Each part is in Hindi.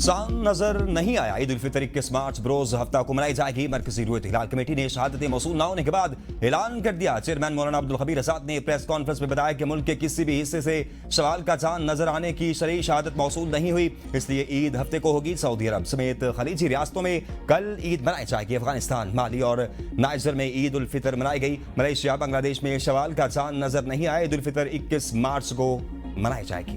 नुकसान नजर नहीं आया। ईद उल फितर 21 मार्च बरोज हफ्ता को मनाई जाएगी। मरकजी रूयत हिलाल कमेटी ने शहादतें मौसूल न होने के बाद ऐलान कर दिया। चेयरमैन मौलाना अब्दुल खबीर आजाद ने प्रेस कॉन्फ्रेंस में बताया कि मुल्क के किसी भी हिस्से से शवाल का चांद नजर आने की शरई शहादत मौसूल नहीं हुई, इसलिए ईद हफ्ते को होगी। सऊदी अरब समेत खलीजी रियासतों में कल ईद मनाई जाएगी। अफगानिस्तान, माली और नाइजर में ईद उल फितर मनाई गई। मलेशिया, बांग्लादेश में शवाल का चांद नजर नहीं आया। ईद उल फितर 21 मार्च को मनाई जाएगी।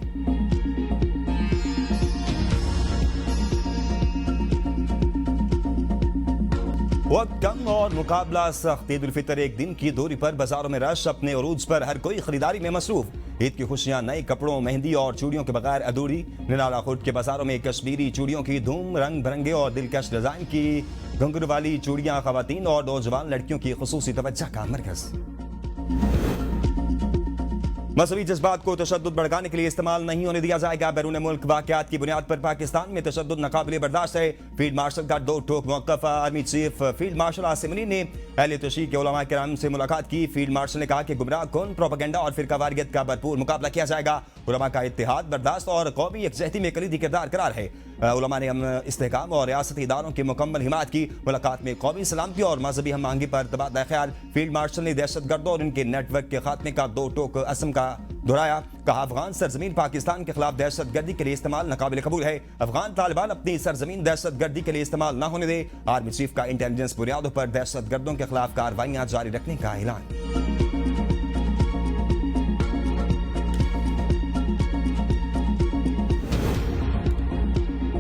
वक्त कम और मुकाबला सख्त। ईद उल फितर एक दिन की दूरी पर बाजारों में रश, अपने उरूज पर हर कोई खरीदारी में मसरूफ। ईद की खुशियां नए कपड़ों, मेहंदी और चूड़ियों के बगैर अधूरी। निराला खुर्द के बाजारों में कश्मीरी चूड़ियों की धूम, रंग बिरंगे और दिलकश डिजाइन की घुंघरू वाली चूड़ियां खवातीन और नौजवान लड़कियों की खुसूसी तवज्जो का मरकज। मज़हबी जज्बात को तशद्दुद भड़काने के लिए इस्तेमाल नहीं होने दिया जाएगा। बैरून मुल्क वाक़यात की बुनियाद पर पाकिस्तान में तशद्दुद नाकाबिले बर्दाश्त है। फील्ड मार्शल का दो टोक मौक़िफ़। Army chief field marshal Asim Munir ने अहले तशरीह के उलमा किराम से मुलाकात की। फील्ड मार्शल ने कहा कि गुमराह कौन, प्रोपेगेंडा और फिरकावारियत का भरपूर मुकाबला किया जाएगा। उलमा का इत्तेहाद, बर्दाश्त और कौमी यकजहती में कलीदी किरदार करार है। उलमा ने अमन, इस्तेहकाम और रियासती इदारों की मुकम्मल हिमायत की। मुलाकात में कौमी सलामती और मजहबी हम आहंगी पर तबादला ख्याल। फील्ड मार्शल ने दहशतगर्दों और इनके नेटवर्क के खात्मे का दो टोक असम का दोहराया। कहा, अफगान सरजमीन पाकिस्तान के खिलाफ दहशतगर्दी के लिए इस्तेमाल नाकाबिल कबूल है। अफगान तालिबान अपनी सरजमीन दहशतगर्दी के लिए इस्तेमाल न होने दे। आर्मी चीफ का इंटेलिजेंस बुनियादों पर दहशतगर्दों के खिलाफ कार्रवाइयां जारी रखने का ऐलान।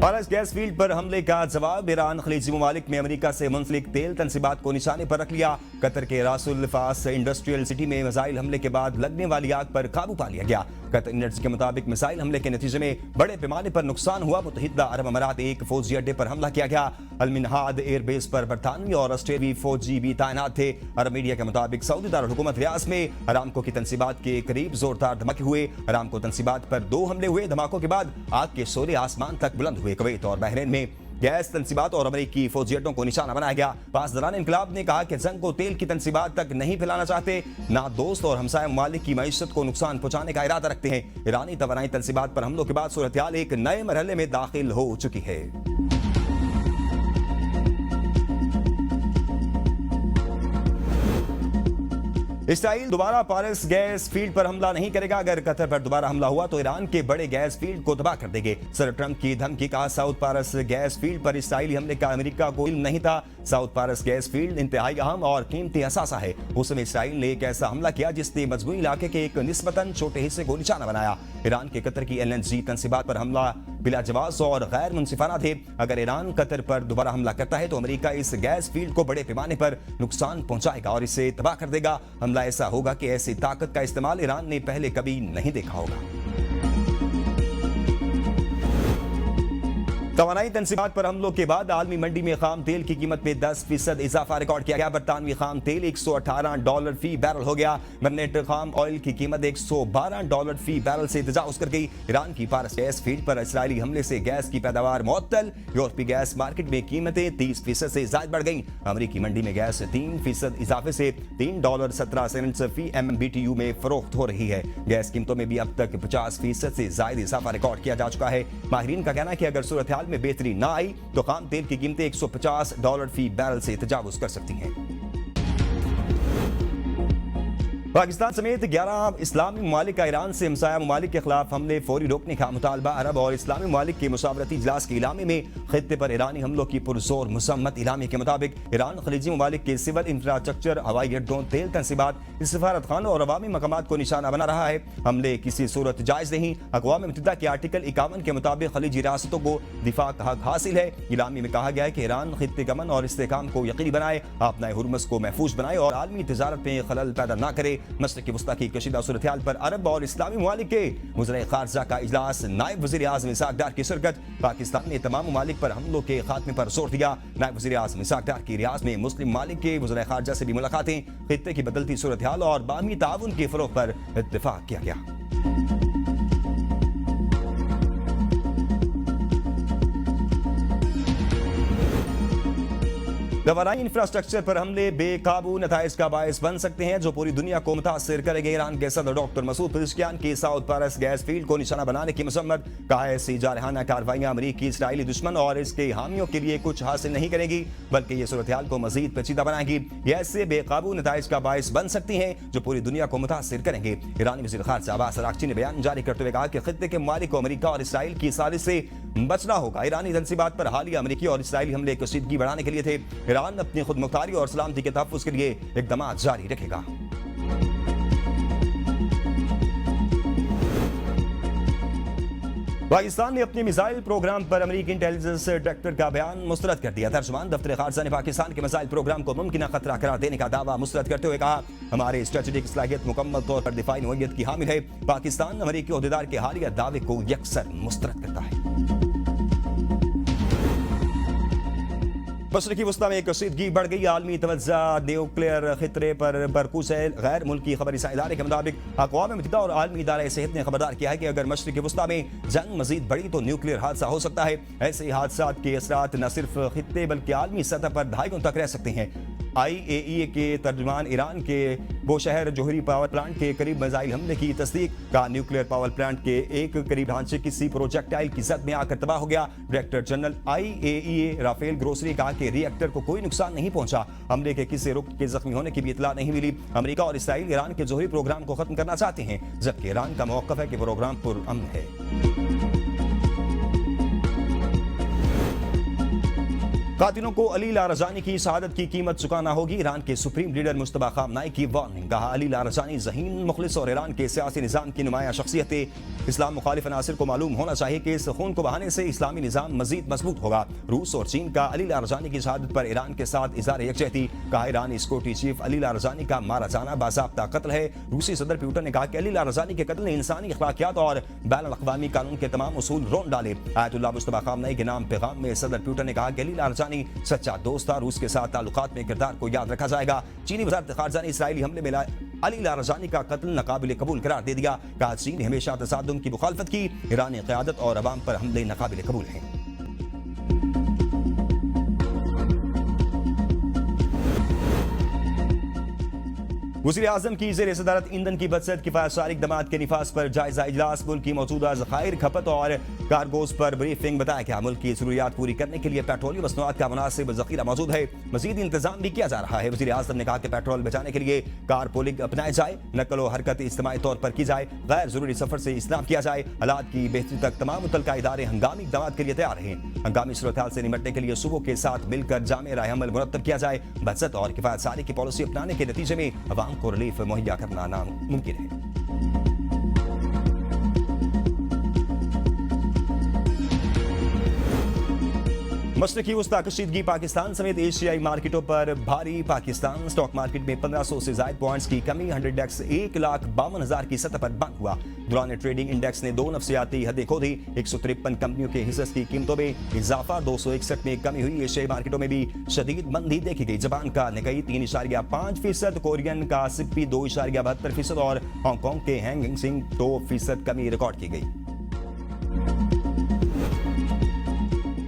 फारस गैस फील्ड पर हमले का जवाब। ईरान खलीजी ममालिक में अमेरिका से मुंसलिक तेल तनसीबात को निशाने पर रख लिया। कतर के रासुल फास इंडस्ट्रियल सिटी में मिसाइल हमले के बाद लगने वाली आग पर काबू पा लिया गया। कतर एनर्जी के मुताबिक मिसाइल हमले के नतीजे में बड़े पैमाने पर नुकसान हुआ। मुत्तहिदा अरब अमारात एक फौजी अड्डे पर हमला किया गया। अल-मिनहाद एयरबेस पर बरतानवी और ऑस्ट्रेलियाई फौजी भी तैनात थे। अरब मीडिया के मुताबिक सऊदी दारुल हुकूमत रियाज में अरामको की तनसीबात के करीब जोरदार धमाके हुए। अरामको तनसीबात पर 2 हमले हुए। धमाकों के बाद आग के शोले आसमान तक बुलंद हुए। कुवैत और बहरीन में गैस तनसीबात और अमेरिकी फौजी अड्डों को निशाना बनाया गया। पासदारान इनकलाब ने कहा कि जंग को तेल की तनसीबात तक नहीं फैलाना चाहते, ना दोस्त और हमसाया ममालिक की मईशत को नुकसान पहुंचाने का इरादा रखते हैं। ईरानी तवानाई तनसीबात पर हमलों के बाद सूरत हाल एक नए मरहले में दाखिल हो चुकी है। इसराइल दोबारा पारस गैस फील्ड पर हमला नहीं करेगा। अगर कतर पर दोबारा हमला हुआ तो ईरान के बड़े गैस फील्ड को तबाह कर देंगे। सर ट्रंप की धमकी। कहा, साउथ पारस गैस फील्ड पर इसराइली हमले का अमेरिका को इल्म नहीं था। साउथ पारस गैस फील्ड इंतहाई अहम और कीमती असासा है। उस समय इसराइल ने एक ऐसा हमला किया जिसने मजबूरी इलाके के एक निस्बतन छोटे हिस्से को निशाना बनाया। ईरान के कतर की LNG तनसीबात पर हमला बिला जवाब और गैर मुनसिफाना थे। अगर ईरान कतर पर दोबारा हमला करता है तो अमेरिका इस गैस फील्ड को बड़े पैमाने पर नुकसान पहुंचाएगा और इसे तबाह कर देगा। हमला ऐसा होगा कि ऐसी ताकत का इस्तेमाल ईरान ने पहले कभी नहीं देखा होगा। तवानाई तनसीबात पर हमलों के बाद आलमी मंडी में खाम तेल की कीमत में 10% इजाफा रिकॉर्ड किया गया। बरतानवी खाम तेल $118 फी बैरल हो गया। ब्रेंट खाम ऑयल की कीमत $112 फी बैरल से तजावुज कर गई। ईरान की पारस गैस फील्ड पर इसराइली हमले से गैस की पैदावार मुअत्तल। यूरोपीय गैस मार्केट में कीमतें 30% से ज्यादा बढ़ गई। अमेरिकी मंडी में गैस 3% इजाफे से $3.17 फी MMBTU में फरोख्त हो रही है। गैस कीमतों में भी अब तक 50% से ज्यादा इजाफा रिकॉर्ड किया जा चुका है। माहिरीन का कहना है कि अगर सूरत हाल में बेहतरी ना आई तो खाम तेल की कीमतें $150 फी बैरल से तजावुज कर सकती हैं। पाकिस्तान समेत 11 इस्लामी ममालिक का ईरान से हमसाया ममालिक के खिलाफ हमले फौरी रोकने का मुतालबा। अरब और इस्लामी ममालिक के मुशावरती इजलास के इलामे में खित्ते पर ईरानी हमलों की पुरजोर मसम्मत। इलामे के मुताबिक ईरान खलीजी ममालिक के सिविल इंफ्रास्ट्रक्चर, हवाई अड्डों, तेल तनसीबात, सफारत खानों और अवामी मकामात को निशाना बना रहा है। हमले किसी सूरत जायज नहीं। अक़वाम मुत्तहिदा के आर्टिकल 51 के मुताबिक खलीजी रियासतों को दिफा का हक हासिल है। इलामे में कहा गया है कि ईरान खित्ते के अमन और इस्तेहकाम को यकीनी बनाए, अपने हुर्मस को महफूज बनाए और आलमी तिजारत में खलल पैदा न करे। मशरिक़ वस्ता की कशीदा सूरत हाल पर अरब और इस्लामी ममालिक के वज़ीर ख़ारजा का इजलास। नायब वज़ीर आज़म इसहाक़ डार की शिरकत। पाकिस्तान ने तमाम ममालिक पर हमलों के खात्मे पर जोर दिया। नायब वज़ीर आज़म इसहाक़ डार की रियासत में मुस्लिम ममालिक के वज़ीर ख़ारजा से भी मुलाकातें। खित्ते की बदलती सूरत हाल और बाहमी ताउन के फ़रोग़ पर इत्तिफ़ाक़ किया गया। दवाराई इंफ्रास्ट्रक्चर पर हमले बेकाबू नताइज का बायस बन सकते हैं जो पूरी दुनिया को मुतासिर करेंगे। ईरान के सदर डॉक्टर मसूद पेज़ेश्कियान की साउथ पारस गैस फील्ड को निशाना बनाने की मसम्मत। कहा है ऐसी जारहाना कार्रवाइयां अमरीकी इसराइली दुश्मन और इसके हामियों के लिए कुछ हासिल नहीं करेगी बल्कि ये सूरत हाल को मजीद पेचीदा बनाएगी। ये ऐसे बेकाबू नताइज का बायस बन सकती हैं जो पूरी दुनिया को मुतासिर करेंगे। ईरानी वज़ीर ख़ारजा अब्बास अराग़ची ने बयान जारी करते हुए कहा कि खित्ते के ममालिक को अमरीका और इसराइल की साजिश से बचना होगा। ईरानी तंसीबात पर हालिया अमरीकी और इसराइली हमले कशीदगी बढ़ाने के लिए थे। ईरान अपनी खुद मुख्तारी और सलामती के तहफ़्फ़ुज़ के लिए इक़दामात जारी रखेगा। पाकिस्तान ने अपने मिसाइल प्रोग्राम पर अमेरिकी इंटेलिजेंस डायरेक्टर का बयान मुस्तरद कर दिया। तर्जुमान दफ्तर खारजा ने पाकिस्तान के मिसाइल प्रोग्राम को मुमकिन खतरा करार देने का दावा मुस्तरद करते हुए कहा, हमारी स्ट्रेटेजिक सलाहियत मुकम्मल तौर पर दिफाई नौइयत की हामिल है। पाकिस्तान अमेरिकी ओहदेदार के हालिया दावे को यकसर मुस्तरद करता है। मशरिकी वस्ता में कशीदगी बढ़ गई। आलमी तवज्जो न्यूक्लियर खतरे पर बरकूस है। गैर मुल्की खबरी इदारे के मुताबिक अक़वाम मुत्तहिदा और आलमी इदारे सेहत ने खबरदार किया है कि अगर मशरिकी वस्ता में जंग मजीद बढ़ी तो न्यूक्लियर हादसा हो सकता है। ऐसे हादसा के असरात न सिर्फ खित्ते बल्कि आलमी सतह पर दहाइयों तक रह सकते हैं। IAEA के तर्जुमान ईरान के बोशहर जोहरी पावर प्लांट के करीब मिसाइल हमले की तस्दीक का। न्यूक्लियर पावर प्लांट के एक करीब ढांचे किसी प्रोजेक्टाइल की जद में आकर तबाह हो गया। Director general IAEA Rafael Grossi कहा कि रिएक्टर को कोई नुकसान नहीं पहुंचा। हमले के किसी रुख के जख्मी होने की भी इतला नहीं मिली। अमेरिका और इसराइल ईरान के जोहरी प्रोग्राम को खत्म करना चाहते हैं जबकि ईरान का मौक़िफ़ है कि प्रोग्राम पुरअमन है। कातिलों को अली लारजानी की शहादत की कीमत चुकाना होगी। ईरान के सुप्रीम लीडर मुस्तफा खामनाई की वार्निंग। कहा, अली लारजानी ज़हीन मुखलिस और ईरान के सियासी निज़ाम की नुमाया शख्सियत है। इस्लाम मुखालिफ अनासिर को मालूम होना चाहिए कि इस खून को बहाने से इस्लामी निज़ाम मजीद मजबूत होगा। रूस और चीन का अली लारजानी की शहादत पर ईरान के साथ इज़हार यकजहती। कहा, ईरानी सिक्योरिटी चीफ अली लारजानी का मारा जाना बाज़ाब्ता कत्ल है। रूसी सदर पुतिन ने कहा कि अली लारजानी के कत्ल ने इंसानी अखलाकियात और बैनुल अक़वामी कानून के तमाम उसूल रोन डाले। आयतुल्लाह मुस्तफा खामनाई के नाम पैगाम में सदर पुतिन ने कहा कि अली लारजानी सच्चा दोस्त था। रूस के साथ ताल्लुकात में किरदार को याद रखा जाएगा। चीनी वज़ारत ख़ारजा ने इसराइली हमले में अली लारजानी का कत्ल नाकाबिल कबूल करार दे दिया। कहा, चीन ने हमेशा तसादुम की मुखालफत की। ईरानी क़यादत और अवाम पर हमले नाकाबिल कबूल हैं। वज़ीर आज़म की ज़ेर सदारत ईंधन की बचत किफ़ायतसारी इक़दामात के निफाज़ पर जायज़ा इजलास। मुल्क की मौजूदा ज़खायर खपत और कार्गोज़ पर ब्रीफिंग। बताया गया, मुल्क की ज़रूरियात पूरी करने के लिए पेट्रोलियम मसनूआत का मुनासिब ज़ख़ीरा मौजूद है। मज़ीद इंतज़ाम भी किया जा रहा है। वज़ीर आज़म ने कहा कि पेट्रोल बचाने के लिए कार पोलिंग अपनाई जाए, नकल व हरकत इज्तिमाई तौर पर की जाए, गैर ज़रूरी सफ़र से इस्लाम किया जाए। हालात की बेहतरी तक तमाम मुतल्लिका इदारे हंगामी इक़दामात के लिए तैयार हैं। हंगामी सूरत हाल से निपटने के लिए सूबों के साथ मिलकर जामे राय अमल मुरत्तब किया जाए। बचत और किफ़ायतसारी की पॉलिसी अपनाने के नतीजे में अवाम को रिलीफ मुहैया करना नामुमकिन है। मशरिकी वस्ता कशीदगी पाकिस्तान समेत एशियाई मार्केटों पर भारी। पाकिस्तान स्टॉक मार्केट में 1500 से ज्यादा पॉइंट्स की कमी। 100 इंडेक्स 1,52,000 की सतह पर बंद हुआ। दौरान ट्रेडिंग इंडेक्स ने 2 नफ्सियाती हदें खो दी। 153 कंपनियों के हिस्स की कीमतों में इजाफा। 261 में कमी हुई। एशियाई मार्केटों में भी शदीद मंदी देखी गई। जापान का निकाई 3.5%, कोरियन का सिप्पी 2.72% और हांगकांग के हैंग सेंग 2% कमी रिकॉर्ड की गई।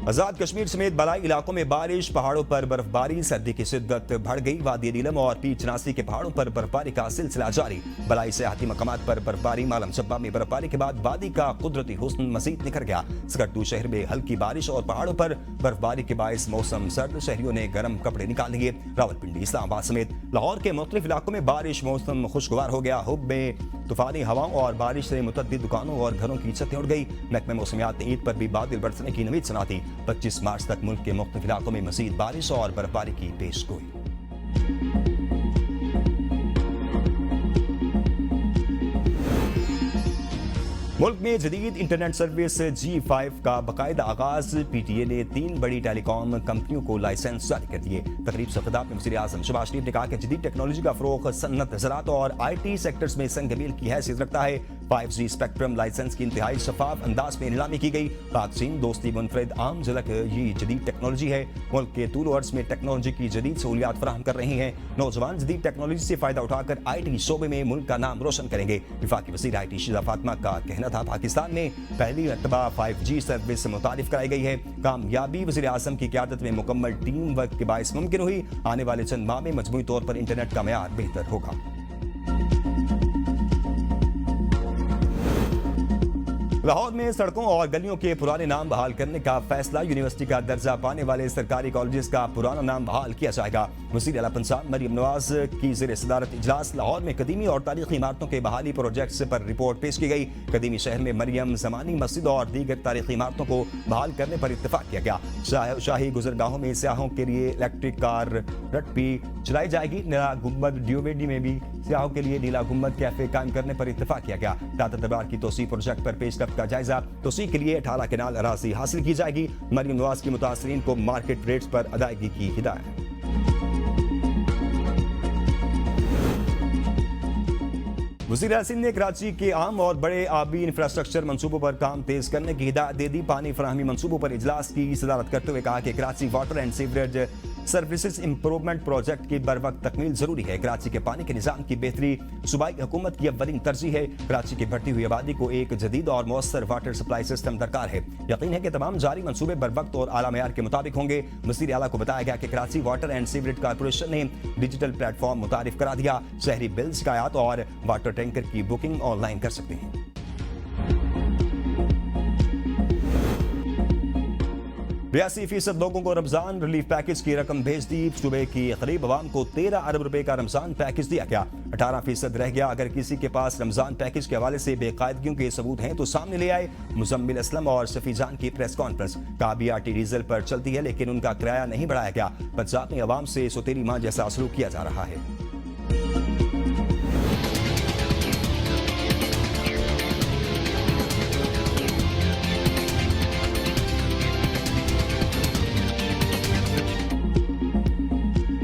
आजाद कश्मीर समेत बलाई इलाकों में बारिश, पहाड़ों पर बर्फबारी। सर्दी की शिद्दत बढ़ गई। वादी नीलम और पीर-चनासी के पहाड़ों पर बर्फबारी का सिलसिला जारी। बलाई सयाहती मकामात पर बर्फबारी। मालम चब्बा में बर्फबारी के बाद वादी का कुदरती हुस्न मजीद निखर गया। सकरदू शहर में हल्की बारिश और पहाड़ों पर बर्फबारी के बायस मौसम सर्द। शहरियों ने गर्म कपड़े निकाल लिए। रावलपिंडी, इस्लामाबाद समेत लाहौर के मुख्तलिफ इलाकों में बारिश। मौसम खुशगवार हो गया। हुब में तूफानी हवाओं और बारिश से मुतअद्दिद दुकानों और घरों की छतें उड़ गई। महकमे मौसमियात ने ईद पर भी बादल बरसने की नवीद सुना थी। 25 मार्च तक मुल्क के मुख्तलिफ इलाकों में मजीद बारिश और बर्फबारी की पेशगोई। मुल्क में जदीद इंटरनेट सर्विस G5 का बाकायदा आगाज। PTA ने 3 बड़ी टेलीकॉम कंपनियों को लाइसेंस जारी कर दिए। तकरीब से खिताब में वज़ीर आज़म शहबाज शरीफ ने कहा कि जदीद टेक्नोलॉजी का फ़रोग़ सन्नत, ज़राअत और IT सेक्टर्स में संग मील की हैसियत रखता है। 5G स्पेक्ट्रम लाइसेंस की इंतहाई शफाफ अंदाज में नीलामी की गई। पाक चीन दोस्ती मुनफरिद आम झलक ये जदीद टेक्नोलॉजी है। मुल्क के तूल अर्ज में टेक्नोलॉजी की जदीद सहूलियात फराहम कर रही हैं। नौजवान जदीद टेक्नोलॉजी से फायदा उठाकर IT शोबे में मुल्क का नाम रोशन करेंगे। वफाकी वज़ीर IT शीजा फातिमा का कहना था, पाकिस्तान में पहली मरतबा 5G सर्विस मुतारिफ कराई गई है। कामयाबी वज़ीर आज़म की क़यादत में मुकम्मल टीम वर्क के बायस मुमकिन हुई। आने वाले चंद माह में मजमूई तौर पर इंटरनेट का मयार बेहतर होगा। लाहौर में सड़कों और गलियों के पुराने नाम बहाल करने का फैसला। यूनिवर्सिटी का दर्जा पाने वाले सरकारी कॉलेजेस का पुराना नाम बहाल किया जाएगा। वज़ीर आला पंजाब मरियम नवाज की ज़ेर सदारत इजलास लाहौर में कदीमी और तारीखी इमारतों के बहाली प्रोजेक्ट्स पर रिपोर्ट पेश की गई। कदीमी शहर में मरियम ज़मानी मस्जिद और दीगर तारीखी इमारतों को बहाल करने पर इत्तफाक किया गया। शाही गुजरगाहों में सयाहों के लिए इलेक्ट्रिक कार रट भी चलाई जाएगी। नीला गुम्बद ड्यूवेडी में भी सयाहों के लिए नीला गुम्बद कैफे कायम करने पर इत्तफाक किया गया। टाटा दरबार की तोसी प्रोजेक्ट पर पेशरफ्त का जायजा। तोसी के लिए 18 केनाल अराजी हासिल की जाएगी। मरियम नवाज की मुतासरीन को मार्केट रेट्स पर अदायगी की हिदायत। वज़ीर सिंध ने कराची के आम और बड़े आबी इंफ्रास्ट्रक्चर मंसूबों पर काम तेज करने की हिदायत दे दी। पानी फराहमी मंसूबों पर इजलास की सदारत करते हुए कहा कि Karachi water and sewerage services improvement project की बर वक्त तकमील जरूरी है। कराची के पानी के निज़ाम की बेहतरी सूबाई हुकूमत की अव्वलीन तरजीह है। कराची की बढ़ती हुई आबादी को एक जदीद और मौसर वाटर सप्लाई सिस्टम दरकार है। यकीन है कि तमाम जारी मंसूबे बर वक्त और आला मयार के मुताबिक होंगे। वज़ीर आला को बताया गया कि Karachi water and sewerage corporation ने डिजिटल प्लेटफॉर्म मुतारिफ करा दिया। शहरी बिल शिकायत और वाटर टैंकर की बुकिंग ऑनलाइन कर सकते हैं। 82% लोगों को रमजान रिलीफ पैकेज की रकम भेज दी। सूबे की गरीब आवाम को 13 अरब रुपए का रमजान पैकेज दिया गया। 18% रह गया। अगर किसी के पास रमजान पैकेज के हवाले से बेकायदगियों के सबूत हैं तो सामने ले आए। मुजम्मिल असलम और सफीजान की प्रेस कॉन्फ्रेंस। कहा BRT डीजल पर चलती है लेकिन उनका किराया नहीं बढ़ाया गया। पंजाब में आवाम से सौतेली मां जैसा सलूक किया जा रहा है।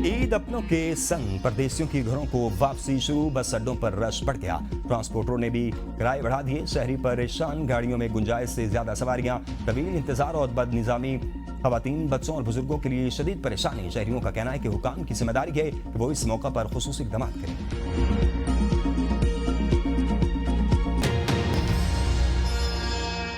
ईद अपनों के संग परदेशियों की घरों को वापसी शुरू। बस अड्डों पर रश बढ़ गया। ट्रांसपोर्टरों ने भी किराए बढ़ा दिए। शहरी परेशान। गाड़ियों में गुंजाइश से ज्यादा सवारियां। तवील इंतजार और बदनिजामी। खवातीन, बच्चों और बुजुर्गों के लिए शदीद परेशानी। शहरियों का कहना है कि हुकाम की जिम्मेदारी है कि वो इस मौका पर खुसूसी इक़दाम करें।